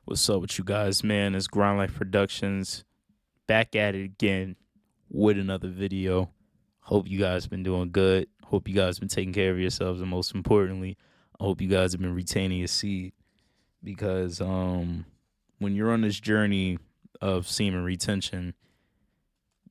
What's up with you guys, man? It's Grind Life Productions back at it again with another video. Hope you guys been doing good. Hope you guys been taking care of yourselves, and most importantly, I hope you guys have been retaining your seed because when you're on this journey of semen retention,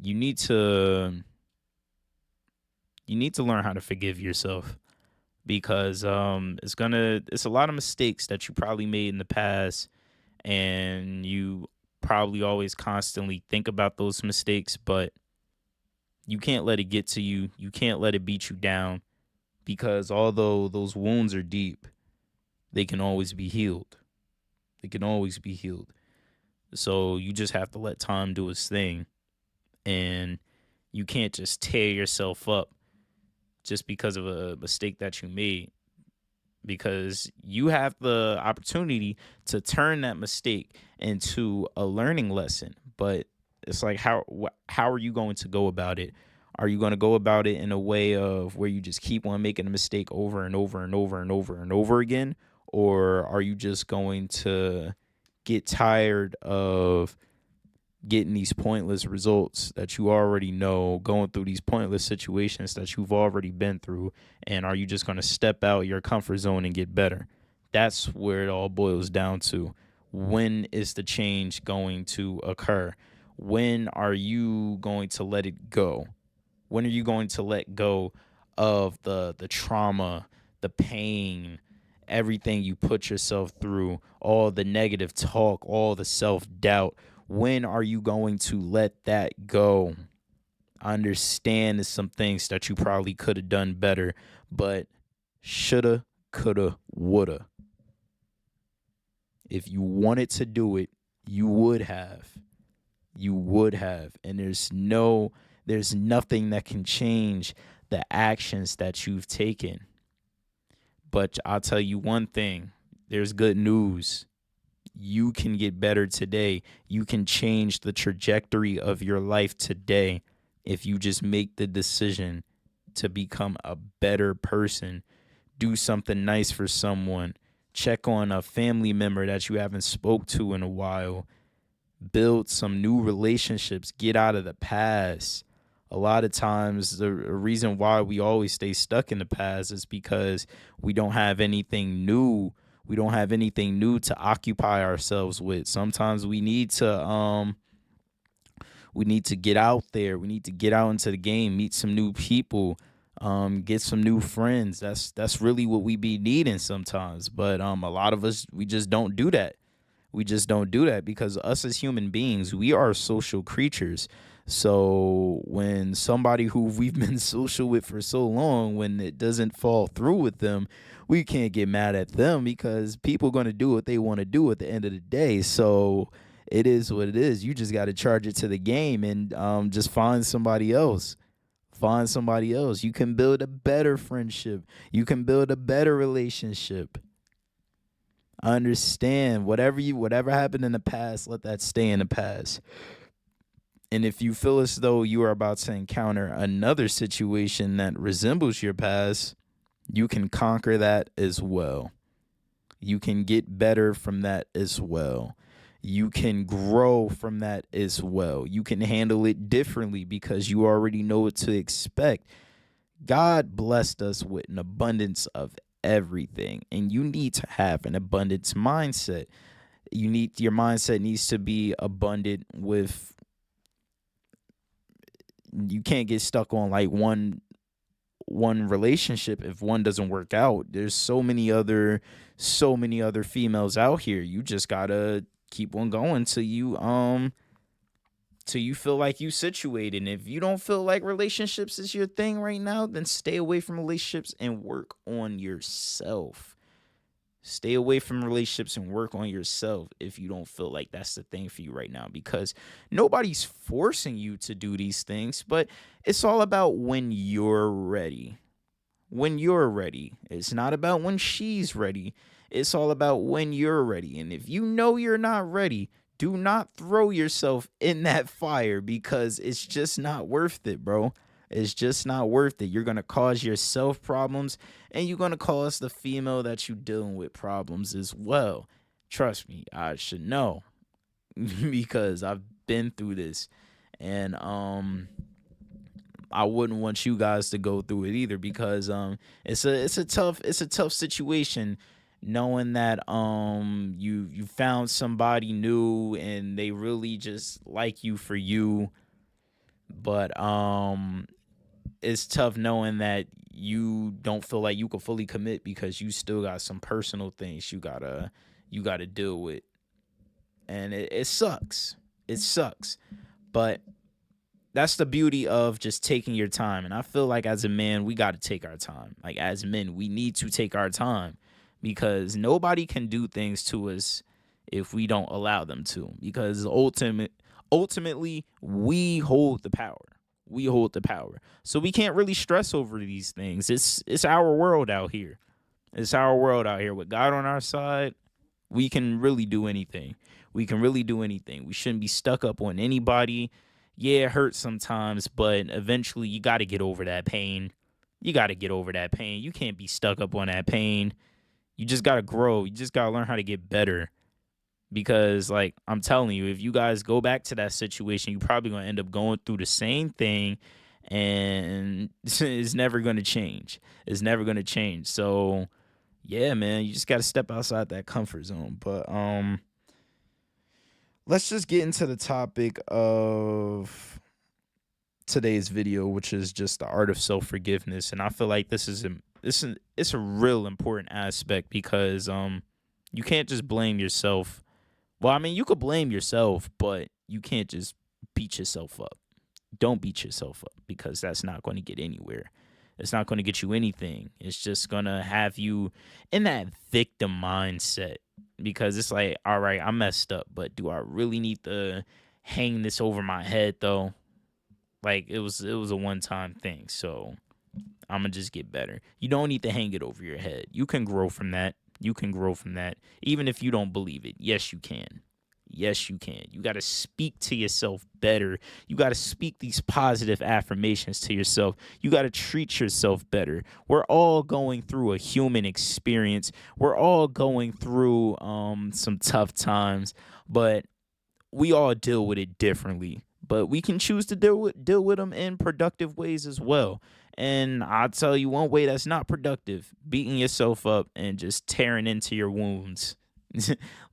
you need to learn how to forgive yourself because it's a lot of mistakes that you probably made in the past, and you probably always constantly think about those mistakes, but you can't let it get to you. You can't let it beat you down because although those wounds are deep, they can always be healed. They can always be healed. So you just have to let time do its thing, and you can't just tear yourself up just because of a mistake that you made, because you have the opportunity to turn that mistake into a learning lesson. But it's like, how are you going to go about it? Are you going to go about it in a way of where you just keep on making a mistake over and over and over and over and over again? Or are you just going to get tired of getting these pointless results that you already know, going through these pointless situations that you've already been through, and are you just going to step out your comfort zone and get better? That's where it all boils down to. When is the change going to occur? When are you going to let it go? When are you going to let go of the trauma, the pain, everything you put yourself through, all the negative talk, all the self-doubt? When are you going to let that go? I understand there's some things that you probably could have done better, but shoulda, coulda, woulda. If you wanted to do it, you would have. You would have. And there's nothing that can change the actions that you've taken. But I'll tell you one thing. There's good news. You can get better today. You can change the trajectory of your life today if you just make the decision to become a better person. Do something nice for someone. Check on a family member that you haven't spoke to in a while. Build some new relationships. Get out of the past. A lot of times the reason why we always stay stuck in the past is because we don't have anything new. We don't have anything new to occupy ourselves with. Sometimes we need to get out there. We need to get out into the game, meet some new people, get some new friends. That's really what we be needing sometimes. But a lot of us, we just don't do that. We just don't do that because us as human beings, we are social creatures. So when somebody who we've been social with for so long, when it doesn't fall through with them, we can't get mad at them because people are going to do what they want to do at the end of the day. So it is what it is. You just got to charge it to the game and just find somebody else. Find somebody else. You can build a better friendship. You can build a better relationship. Understand whatever happened in the past, let that stay in the past. And if you feel as though you are about to encounter another situation that resembles your past, you can conquer that as well. You can get better from that as well. You can grow from that as well. You can handle it differently because you already know what to expect. God blessed us with an abundance of everything, and you need to have an abundance mindset. Your mindset needs to be abundant with. You can't get stuck on like one relationship. If one doesn't work out, there's so many other females out here. You just gotta keep on going till you feel like you situated. And if you don't feel like relationships is your thing right now, then stay away from relationships and work on yourself. Stay away from relationships and work on yourself if you don't feel like that's the thing for you right now, because nobody's forcing you to do these things, but it's all about when you're ready. When you're ready. It's not about when she's ready. It's all about when you're ready. And if you know you're not ready, do not throw yourself in that fire because it's just not worth it, bro. It's just not worth it. You're going to cause yourself problems, and you're going to cause the female that you're dealing with problems as well. Trust me, I should know because I've been through this, and I wouldn't want you guys to go through it either because it's a tough situation knowing that you found somebody new and they really just like you for you, but it's tough knowing that you don't feel like you can fully commit because you still got some personal things you gotta deal with, and it sucks. It sucks, but that's the beauty of just taking your time. And I feel like as a man, we got to take our time. Like as men, we need to take our time because nobody can do things to us if we don't allow them to. Because ultimately, we hold the power. We hold the power. So we can't really stress over these things. It's our world out here. It's our world out here. With God on our side, we can really do anything. We can really do anything. We shouldn't be stuck up on anybody. Yeah, it hurts sometimes, but eventually you got to get over that pain. You got to get over that pain. You can't be stuck up on that pain. You just got to grow. You just got to learn how to get better. Because, like, I'm telling you, if you guys go back to that situation, you're probably going to end up going through the same thing, and it's never going to change. It's never going to change. So, yeah, man, you just got to step outside that comfort zone. But let's just get into the topic of today's video, which is just the art of self-forgiveness. And I feel like it's a real important aspect because you can't just blame yourself. Well, I mean, you could blame yourself, but you can't just beat yourself up. Don't beat yourself up because that's not going to get anywhere. It's not going to get you anything. It's just going to have you in that victim mindset because it's like, all right, I messed up, but do I really need to hang this over my head though? Like it was a one-time thing. So I'm going to just get better. You don't need to hang it over your head. You can grow from that. You can grow from that. Even if you don't believe it. Yes, you can. Yes, you can. You got to speak to yourself better. You got to speak these positive affirmations to yourself. You got to treat yourself better. We're all going through a human experience. We're all going through some tough times, but we all deal with it differently. But we can choose to deal with them in productive ways as well. And I'll tell you one way that's not productive: beating yourself up and just tearing into your wounds.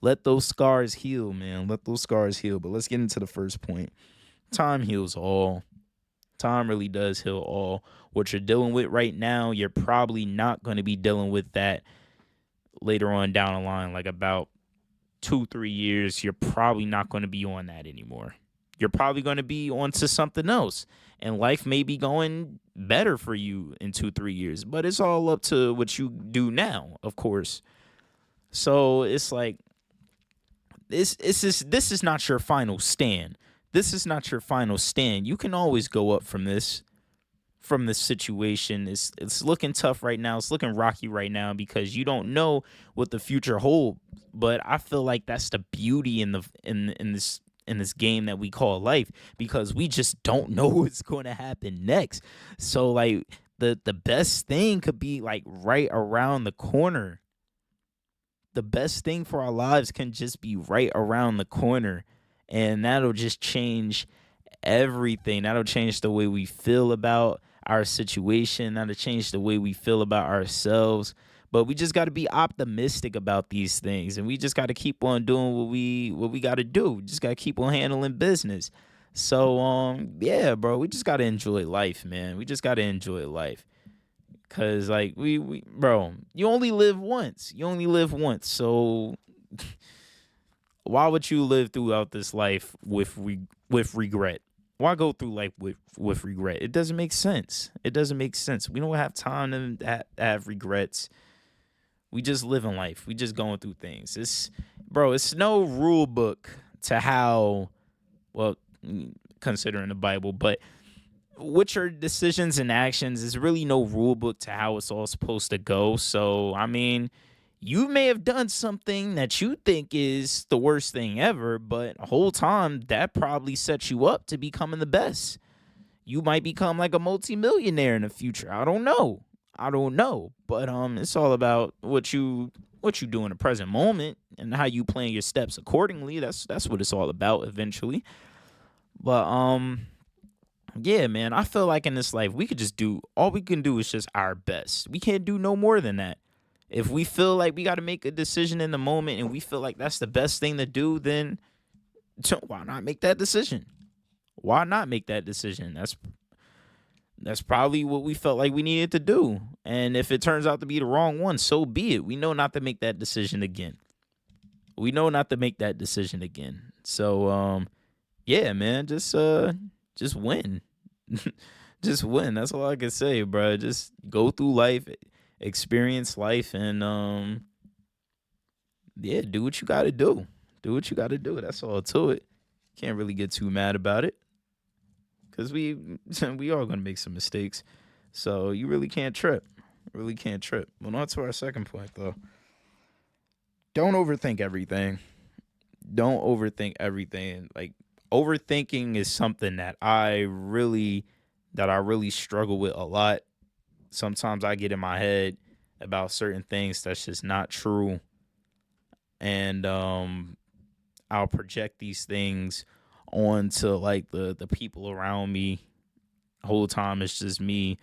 Let those scars heal, man. Let those scars heal. But let's get into the first point. Time heals all. Time really does heal all. What you're dealing with right now, you're probably not going to be dealing with that later on down the line, like about 2-3 years. You're probably not going to be on that anymore. You're probably going to be on to something else. And life may be going better for you in 2-3 years. But it's all up to what you do now, of course. So it's like this is not your final stand. This is not your final stand. You can always go up from this situation. It's looking tough right now. It's looking rocky right now because you don't know what the future holds. But I feel like that's the beauty in this game that we call life, because we just don't know what's going to happen next. So like the best thing could be like right around the corner. The best thing for our lives can just be right around the corner, and that'll just change everything. That'll change the way we feel about our situation. That'll change the way we feel about ourselves. But we just got to be optimistic about these things, and we just got to keep on doing what we got to do. We just got to keep on handling business. So yeah, bro, we just got to enjoy life, man. We just got to enjoy life. Cause like bro, you only live once. You only live once. So why would you live throughout this life with regret? Why go through life with regret? It doesn't make sense. It doesn't make sense. We don't have time to have regrets. We just living life. We just going through things. It's no rule book to how, well, considering the Bible, but with your decisions and actions, there's really no rule book to how it's all supposed to go. So, I mean, you may have done something that you think is the worst thing ever, but the whole time that probably sets you up to becoming the best. You might become like a multimillionaire in the future. I don't know. But it's all about what you what you do in the present moment and how you plan your steps accordingly. That's what it's all about eventually. But yeah, man, I feel like in this life we could just do all we can do is just our best. We can't do no more than that. If we feel like we got to make a decision in the moment and we feel like that's the best thing to do, then why not make that decision? Why not make that decision? That's probably what we felt like we needed to do. And if it turns out to be the wrong one, so be it. We know not to make that decision again. We know not to make that decision again. So yeah, man, just win. Just win. That's all I can say, bro. Just go through life, experience life, and yeah, do what you got to do. Do what you got to do. That's all to it. Can't really get too mad about it because we all gonna make some mistakes. So you really can't trip. Really can't trip. Well, on to our second point though. Don't overthink everything. Don't overthink everything. Like overthinking is something that I really struggle with a lot. Sometimes I get in my head about certain things that's just not true, and I'll project these things onto like the people around me. Whole time it's just me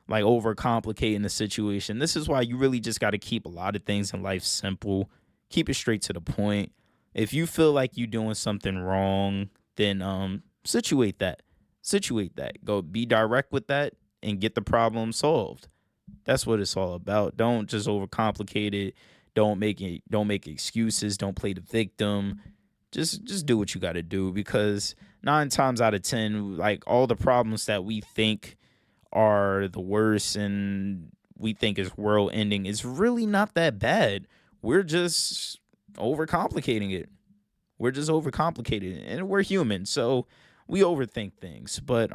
like overcomplicating the situation. This is why you really just got to keep a lot of things in life simple. Keep it straight to the point. If you feel like you're doing something wrong, then situate that. Situate that. Go be direct with that and get the problem solved. That's what it's all about. Don't just overcomplicate it. Don't make excuses. Don't play the victim. Just do what you got to do because 9 times out of 10, like all the problems that we think are the worst and we think is world ending is really not that bad. We're just overcomplicating it. We're just overcomplicating it, and we're human, so we overthink things. But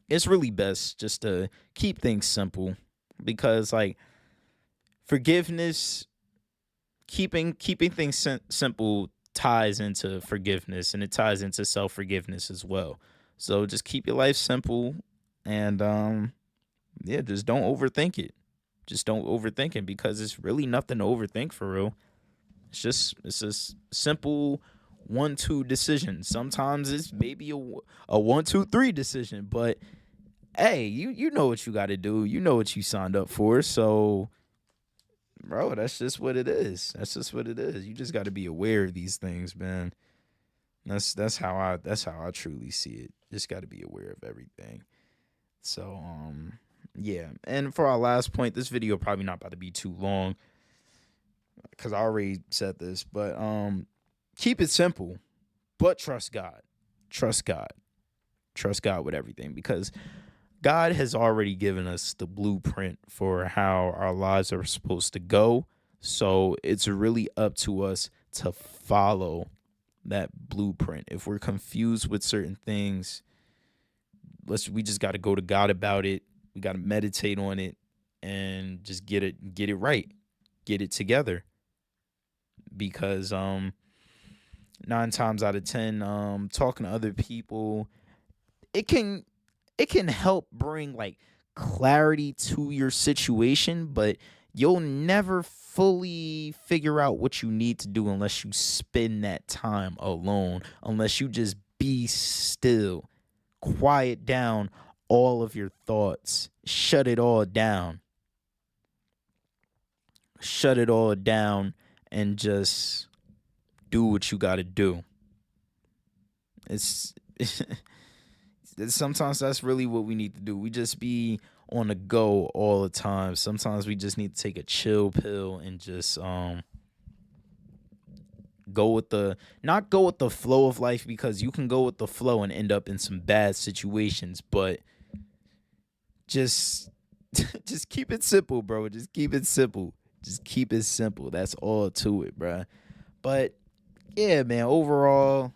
it's really best just to keep things simple because like forgiveness, keeping things simple ties into forgiveness and it ties into self-forgiveness as well. So just keep your life simple and yeah, just don't overthink it. Just don't overthink it because it's really nothing to overthink for real. It's just simple 1-2 decision. Sometimes it's maybe a 1-2-3 decision, but hey, you know what you got to do. You know what you signed up for. So, bro, that's just what it is. That's just what it is. You just got to be aware of these things, man. That's how I truly see it. Just got to be aware of everything. So, yeah. And for our last point, this video probably not about to be too long because I already said this, but keep it simple, but trust God. Trust God. Trust God with everything because God has already given us the blueprint for how our lives are supposed to go. So it's really up to us to follow that blueprint. If we're confused with certain things, we just got to go to God about it. We got to meditate on it and just get it right. Get it together. Because 9 times out of 10, talking to other people, it can help bring like clarity to your situation, but you'll never fully figure out what you need to do unless you spend that time alone, unless you just be still, quiet down all of your thoughts, shut it all down. Shut it all down and just do what you got to do. It's sometimes that's really what we need to do. We just be on the go all the time. Sometimes we just need to take a chill pill and just not go with the flow of life because you can go with the flow and end up in some bad situations, but just just keep it simple, bro. Just keep it simple. Just keep it simple. That's all to it, bro. But yeah, man, overall,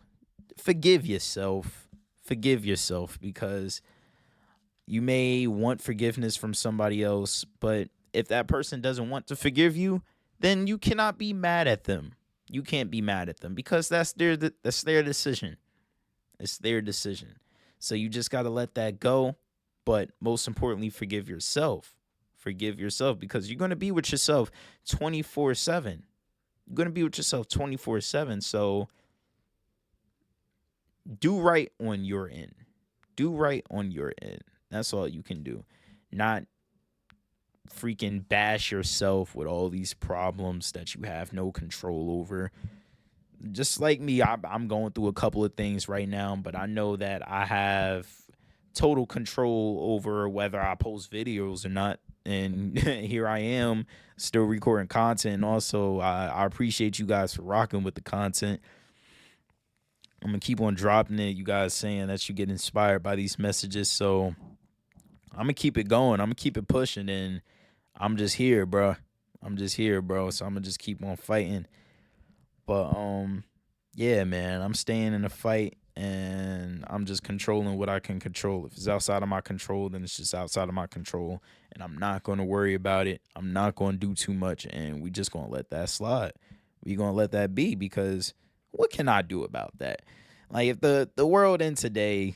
forgive yourself. Forgive yourself because you may want forgiveness from somebody else, but if that person doesn't want to forgive you, then you cannot be mad at them. You can't be mad at them because that's their decision. It's their decision. So you just got to let that go, but most importantly, forgive yourself Forgive yourself because you're going to be with yourself 24/7. You're going to be with yourself 24/7. So do right on your end. Do right on your end. That's all you can do. Not freaking bash yourself with all these problems that you have no control over. Just like me, I'm going through a couple of things right now, but I know that I have total control over whether I post videos or not. And here I am still recording content. And also, I appreciate you guys for rocking with the content. I'm going to keep on dropping it. You guys saying that you get inspired by these messages. So I'm going to keep it going. I'm going to keep it pushing. And I'm just here, bro. I'm just here, bro. So I'm going to just keep on fighting. But yeah, man, I'm staying in the fight and I'm just controlling what I can control. If it's outside of my control, then it's just outside of my control, and I'm not going to worry about it. I'm not going to do too much, and we just going to let that slide. We going to let that be, because what can I do about that? Like, if the world ends today,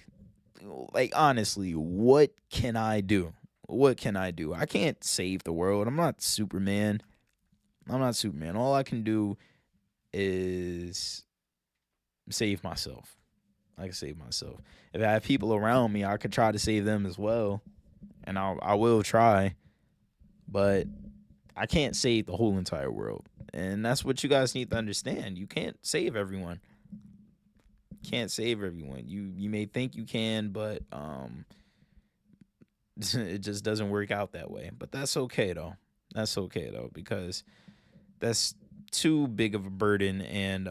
like, honestly, what can I do? What can I do? I can't save the world. I'm not Superman. I'm not Superman. All I can do is save myself. I can save myself. If I have people around me, I could try to save them as well, and I will try, but I can't save the whole entire world, and that's what you guys need to understand. You can't save everyone. Can't save everyone. You may think you can, but it just doesn't work out that way. But that's okay though. That's okay though, because that's too big of a burden. And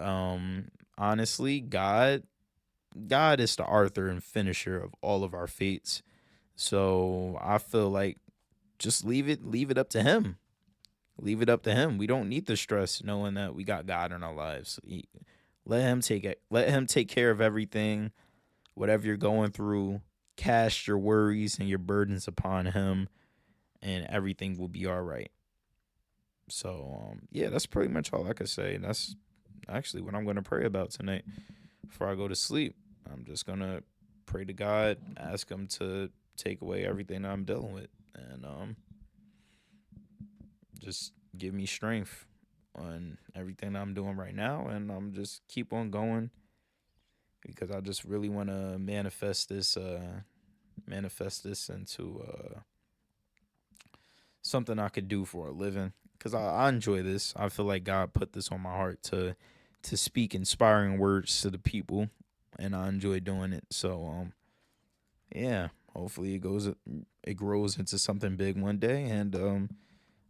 honestly, God is the author and finisher of all of our fates. So I feel like just leave it up to him. Leave it up to him. We don't need the stress knowing that we got God in our lives. Let him take it. Let him take care of everything. Whatever you're going through, cast your worries and your burdens upon him, and everything will be all right. So yeah, that's pretty much all I could say. That's actually what I'm going to pray about tonight before I go to sleep. I'm just going to pray to God, ask him to take away everything I'm dealing with, and just give me strength on everything I'm doing right now, and I'm just keep on going, because I just really want to manifest this into something I could do for a living, because I enjoy this. I feel like God put this on my heart to speak inspiring words to the people, and I enjoy doing it. So yeah, hopefully it grows into something big one day, and I'm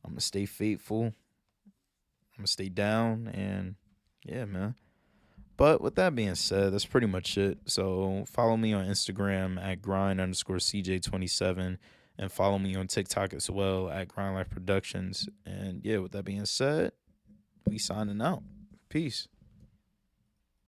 gonna stay faithful. I'm gonna stay down, and yeah, man. But with that being said, that's pretty much it. So follow me on Instagram at grind_CJ27, and follow me on TikTok as well at Grind Life Productions. And yeah, with that being said, we signing out. Peace.